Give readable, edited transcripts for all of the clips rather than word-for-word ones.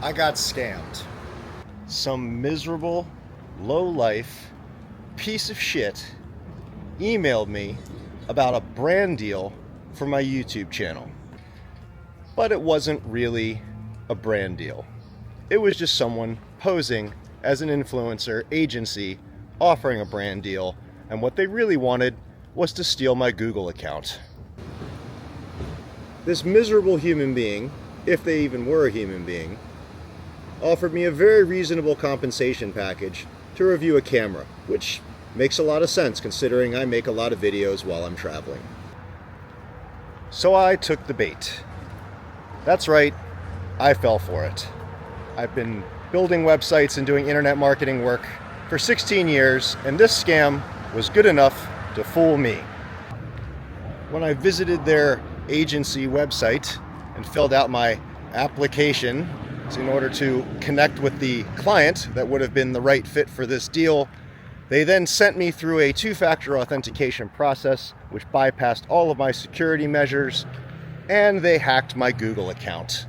I got scammed. Some miserable, low-life piece of shit emailed me about a brand deal for my YouTube channel. But it wasn't really a brand deal. It was just someone posing as an influencer agency offering a brand deal, and what they really wanted was to steal my Google account. This miserable human being, if they even were a human being, offered me a very reasonable compensation package to review a camera, which makes a lot of sense considering I make a lot of videos while I'm traveling. So I took the bait. That's right, I fell for it. I've been building websites and doing internet marketing work for 16 years, and this scam was good enough to fool me. When I visited their agency website and filled out my application in order to connect with the client that would have been the right fit for this deal, they then sent me through a two-factor authentication process which bypassed all of my security measures, and they hacked my Google account.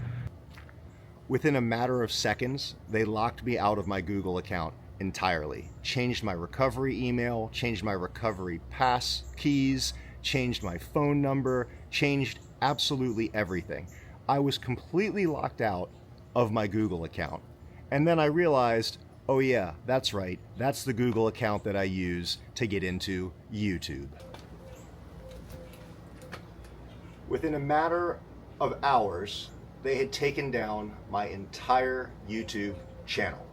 Within a matter of seconds, they locked me out of my Google account entirely. Changed my recovery email, changed my recovery pass keys, changed my phone number, changed absolutely everything. I was completely locked out of my Google account. And then I realized, oh yeah, that's right, that's the Google account that I use to get into YouTube. Within a matter of hours, they had taken down my entire YouTube channel.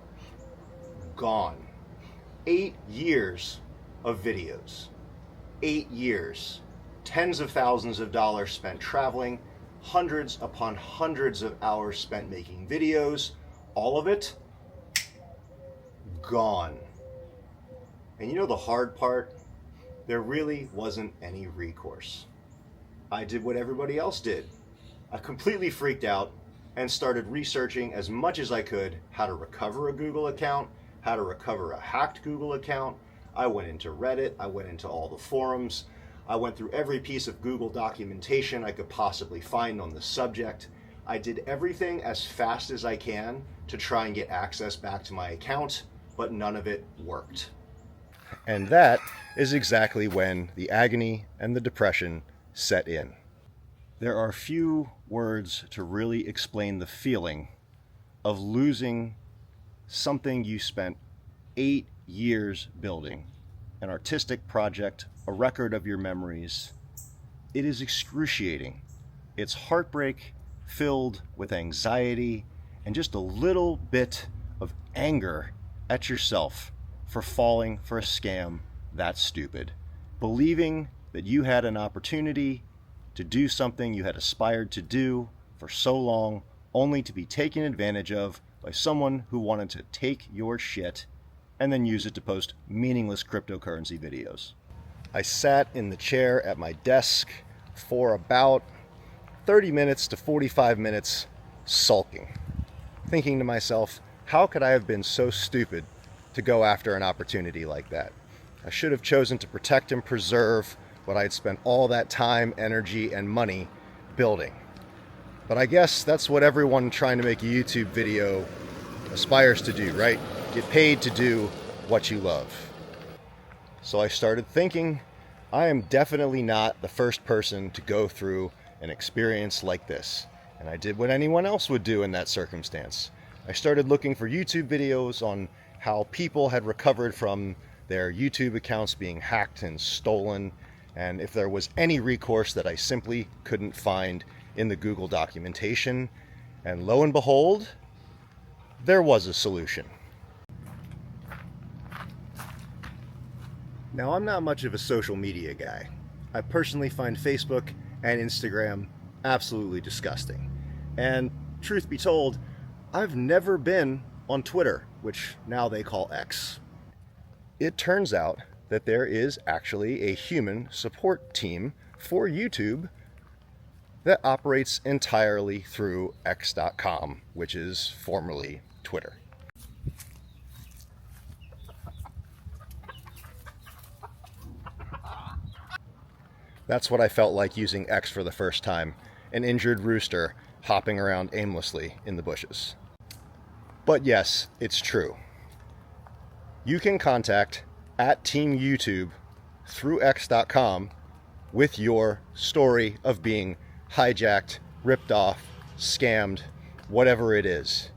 Gone. 8 years of videos. 8 years. Tens of thousands of dollars spent traveling, hundreds upon hundreds of hours spent making videos, all of it gone. And you know the hard part? There really wasn't any recourse. I did what everybody else did. I completely freaked out and started researching as much as I could how to recover a Google account, how to recover a hacked Google account. I went into Reddit, I went into all the forums, I went through every piece of Google documentation I could possibly find on the subject. I did everything as fast as I can to try and get access back to my account, but none of it worked. And that is exactly when the agony and the depression set in. There are few words to really explain the feeling of losing something you spent 8 years building, an artistic project, a record of your memories. It is excruciating. It's heartbreak filled with anxiety and just a little bit of anger at yourself for falling for a scam that stupid. Believing that you had an opportunity to do something you had aspired to do for so long, only to be taken advantage of by someone who wanted to take your shit and then use it to post meaningless cryptocurrency videos. I sat in the chair at my desk for about 30 minutes to 45 minutes sulking, thinking to myself, how could I have been so stupid to go after an opportunity like that? I should have chosen to protect and preserve what I had spent all that time, energy, and money building. But I guess that's what everyone trying to make a YouTube video aspires to do, right? Get paid to do what you love. So I started thinking, I am definitely not the first person to go through an experience like this. And I did what anyone else would do in that circumstance. I started looking for YouTube videos on how people had recovered from their YouTube accounts being hacked and stolen, and if there was any recourse that I simply couldn't find in the Google documentation. And lo and behold, there was a solution. Now, I'm not much of a social media guy. I personally find Facebook and Instagram absolutely disgusting. And truth be told, I've never been on Twitter, which now they call X. It turns out that there is actually a human support team for YouTube that operates entirely through X.com, which is formerly Twitter. That's what I felt like using X for the first time, an injured rooster hopping around aimlessly in the bushes. But yes, it's true. You can contact @Team YouTube through x.com with your story of being hijacked, ripped off, scammed, whatever it is.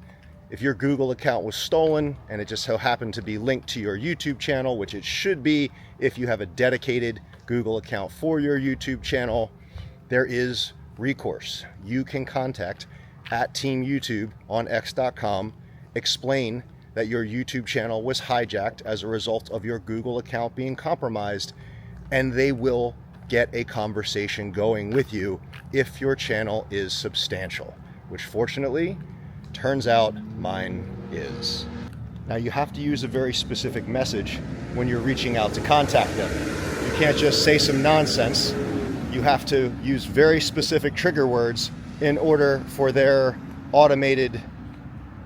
If your Google account was stolen and it just so happened to be linked to your YouTube channel, which it should be if you have a dedicated Google account for your YouTube channel, there is recourse. You can contact @Team YouTube on x.com, explain that your YouTube channel was hijacked as a result of your Google account being compromised, and they will get a conversation going with you if your channel is substantial, which fortunately turns out mine is. Now you have to use a very specific message when you're reaching out to contact them. You can't just say some nonsense. You have to use very specific trigger words in order for their automated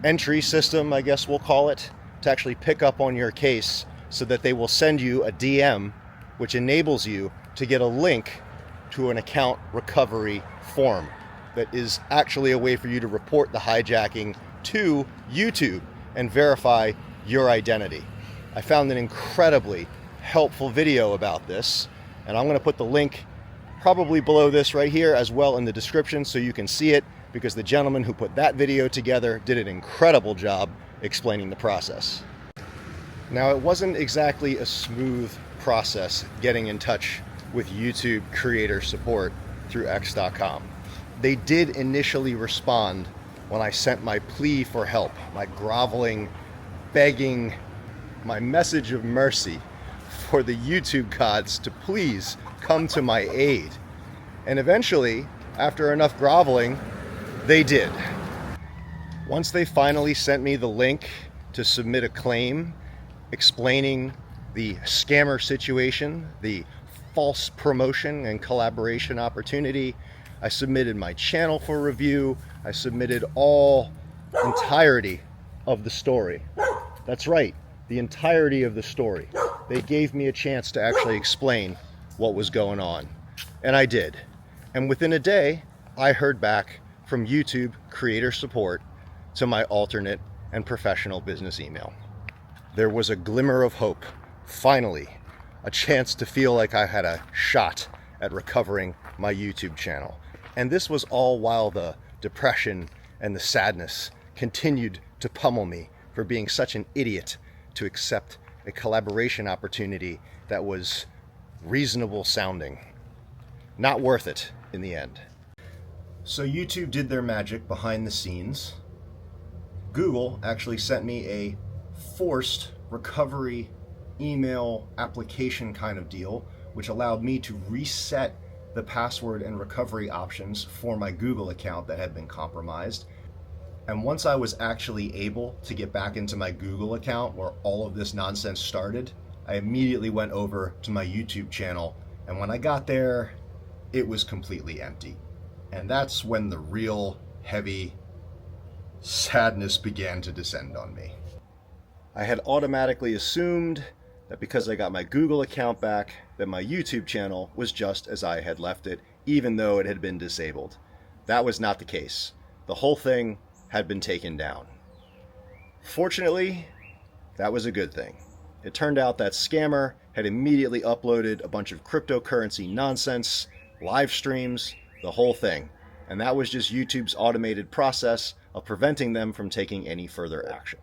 entry system, I guess we'll call it, to actually pick up on your case, so that they will send you a DM, which enables you to get a link to an account recovery form that is actually a way for you to report the hijacking to YouTube and verify your identity. I found an incredibly helpful video about this, and I'm going to put the link probably below this right here as well in the description so you can see it, because the gentleman who put that video together did an incredible job explaining the process. Now, it wasn't exactly a smooth process getting in touch with YouTube creator support through x.com. They did initially respond when I sent my plea for help, my groveling, begging, my message of mercy for the YouTube gods to please come to my aid. And eventually, after enough groveling, they did. Once they finally sent me the link to submit a claim explaining the scammer situation, the false promotion and collaboration opportunity, I submitted my channel for review. I submitted entirety of the story. That's right, the entirety of the story. They gave me a chance to actually explain what was going on. And I did. And within a day, I heard back from YouTube creator support to my alternate and professional business email. There was a glimmer of hope, finally, a chance to feel like I had a shot at recovering my YouTube channel. And this was all while the depression and the sadness continued to pummel me for being such an idiot to accept a collaboration opportunity that was reasonable sounding. Not worth it in the end. So YouTube did their magic behind the scenes. Google actually sent me a forced recovery email application kind of deal, which allowed me to reset the password and recovery options for my Google account that had been compromised. And once I was actually able to get back into my Google account where all of this nonsense started, I immediately went over to my YouTube channel. And when I got there, it was completely empty. And that's when the real heavy sadness began to descend on me. I had automatically assumed that because I got my Google account back, that my YouTube channel was just as I had left it, even though it had been disabled. That was not the case. The whole thing had been taken down. Fortunately, that was a good thing. It turned out that scammer had immediately uploaded a bunch of cryptocurrency nonsense, live streams, the whole thing. And that was just YouTube's automated process of preventing them from taking any further action.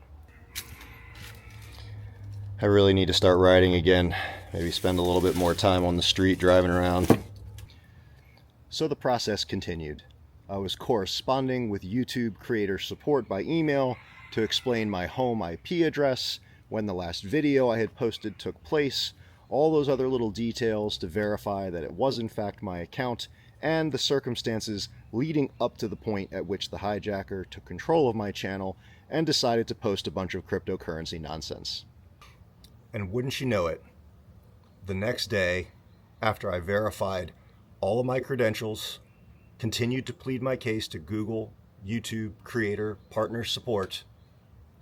I really need to start riding again. Maybe spend a little bit more time on the street driving around. So the process continued. I was corresponding with YouTube creator support by email to explain my home IP address, when the last video I had posted took place, all those other little details to verify that it was in fact my account, and the circumstances leading up to the point at which the hijacker took control of my channel and decided to post a bunch of cryptocurrency nonsense. And wouldn't you know it, the next day, after I verified all of my credentials, continued to plead my case to Google, YouTube, creator, partner support,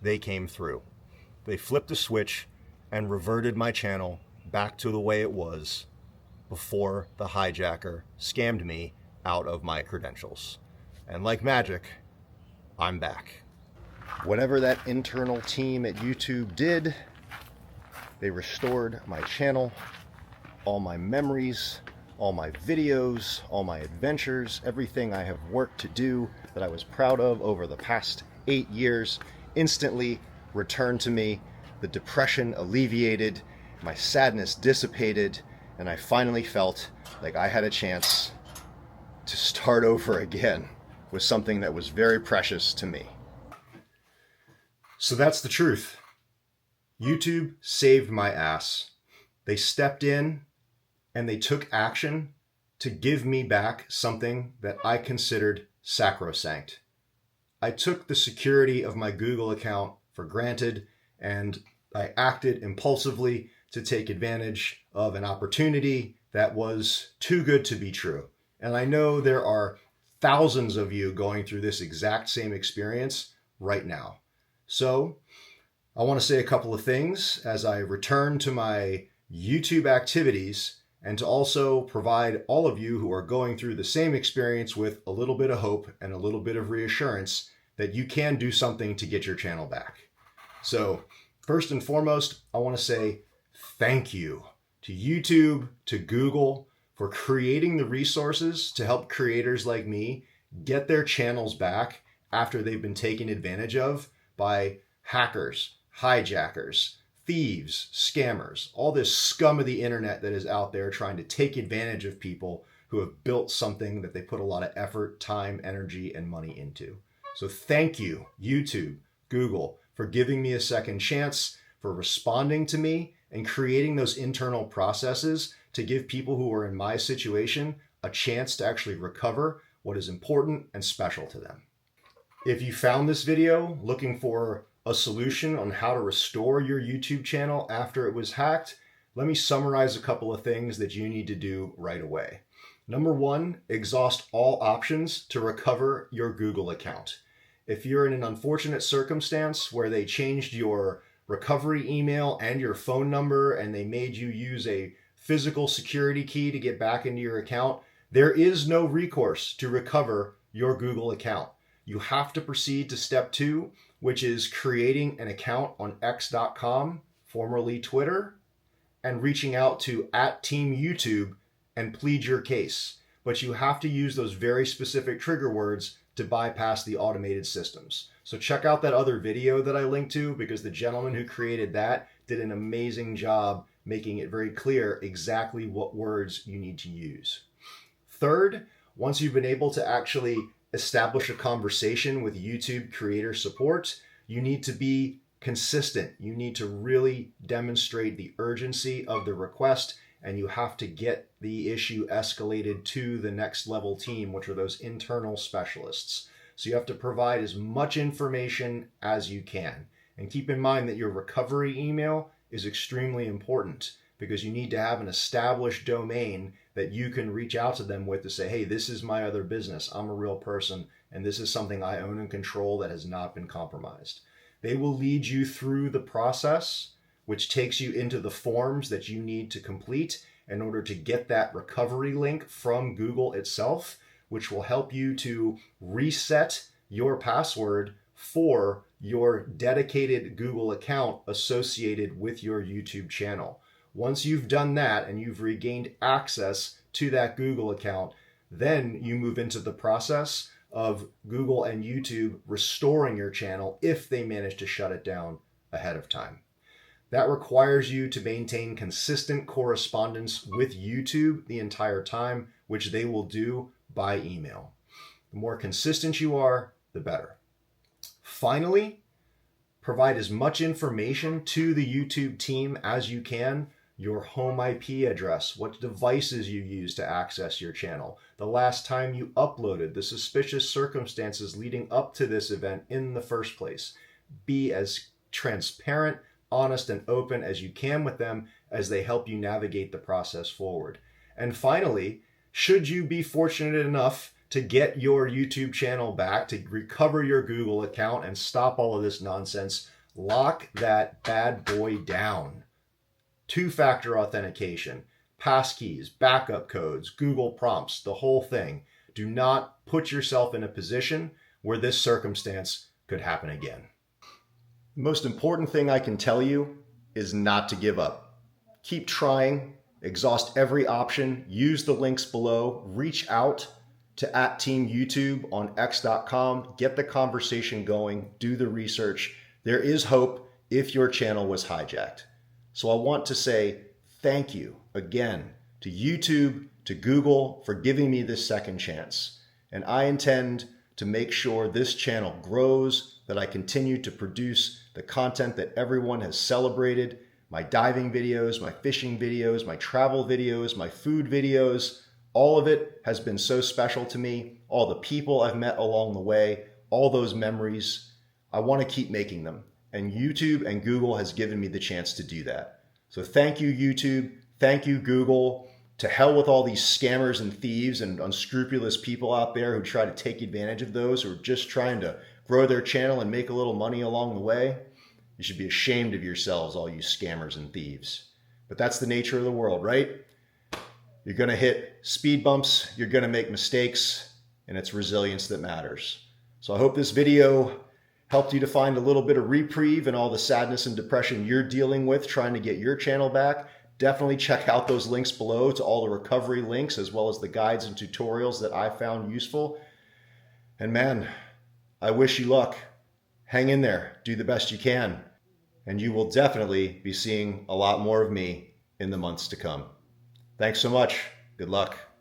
they came through. They flipped a switch and reverted my channel back to the way it was before the hijacker scammed me out of my credentials. And like magic, I'm back. Whatever that internal team at YouTube did, they restored my channel, all my memories, all my videos, all my adventures, everything I have worked to do that I was proud of over the past 8 years instantly returned to me. The depression alleviated, my sadness dissipated, and I finally felt like I had a chance to start over again with something that was very precious to me. So that's the truth. YouTube saved my ass. They stepped in and they took action to give me back something that I considered sacrosanct. I took the security of my Google account for granted, and I acted impulsively to take advantage of an opportunity that was too good to be true. And I know there are thousands of you going through this exact same experience right now. So I want to say a couple of things as I return to my YouTube activities, and to also provide all of you who are going through the same experience with a little bit of hope and a little bit of reassurance that you can do something to get your channel back. So first and foremost, I want to say thank you to YouTube, to Google, for creating the resources to help creators like me get their channels back after they've been taken advantage of by hackers, hijackers, thieves, scammers, all this scum of the internet that is out there trying to take advantage of people who have built something that they put a lot of effort, time, energy, and money into. So thank you, YouTube, Google, for giving me a second chance, for responding to me and creating those internal processes to give people who are in my situation a chance to actually recover what is important and special to them. If you found this video looking for a solution on how to restore your YouTube channel after it was hacked, let me summarize a couple of things that you need to do right away. Number one, exhaust all options to recover your Google account. If you're in an unfortunate circumstance where they changed your recovery email and your phone number and they made you use a physical security key to get back into your account, there is no recourse to recover your Google account. You have to proceed to step 2, which is creating an account on x.com, formerly Twitter, and reaching out to @TeamYouTube and plead your case. But you have to use those very specific trigger words to bypass the automated systems. So check out that other video that I linked to, because the gentleman who created that did an amazing job making it very clear exactly what words you need to use. Third, once you've been able to actually establish a conversation with YouTube creator support, you need to be consistent. You need to really demonstrate the urgency of the request, and you have to get the issue escalated to the next level team, which are those internal specialists. So you have to provide as much information as you can. And keep in mind that your recovery email is extremely important, because you need to have an established domain that you can reach out to them with to say, hey, this is my other business. I'm a real person, and this is something I own and control that has not been compromised. They will lead you through the process, which takes you into the forms that you need to complete in order to get that recovery link from Google itself, which will help you to reset your password for your dedicated Google account associated with your YouTube channel. Once you've done that and you've regained access to that Google account, then you move into the process of Google and YouTube restoring your channel if they manage to shut it down ahead of time. That requires you to maintain consistent correspondence with YouTube the entire time, which they will do by email. The more consistent you are, the better. Finally, provide as much information to the YouTube team as you can. Your home IP address, what devices you use to access your channel, the last time you uploaded, the suspicious circumstances leading up to this event in the first place. Be as transparent, honest, and open as you can with them as they help you navigate the process forward. And finally, should you be fortunate enough to get your YouTube channel back, to recover your Google account and stop all of this nonsense, lock that bad boy down. Two-factor authentication, passkeys, backup codes, Google prompts, the whole thing. Do not put yourself in a position where this circumstance could happen again. The most important thing I can tell you is not to give up. Keep trying, exhaust every option, use the links below, reach out to @TeamYouTube on x.com, get the conversation going, do the research. There is hope if your channel was hijacked. So I want to say thank you again to YouTube, to Google for giving me this second chance. And I intend to make sure this channel grows, that I continue to produce the content that everyone has celebrated, my diving videos, my fishing videos, my travel videos, my food videos. All of it has been so special to me. All the people I've met along the way, all those memories, I want to keep making them. And YouTube and Google has given me the chance to do that. So thank you, YouTube. Thank you, Google. To hell with all these scammers and thieves and unscrupulous people out there who try to take advantage of those who are just trying to grow their channel and make a little money along the way. You should be ashamed of yourselves, all you scammers and thieves. But that's the nature of the world, right? You're going to hit speed bumps, you're going to make mistakes, and it's resilience that matters. So I hope this video helped you to find a little bit of reprieve in all the sadness and depression you're dealing with trying to get your channel back. Definitely check out those links below to all the recovery links, as well as the guides and tutorials that I found useful. And man, I wish you luck. Hang in there, do the best you can, and you will definitely be seeing a lot more of me in the months to come. Thanks so much. Good luck.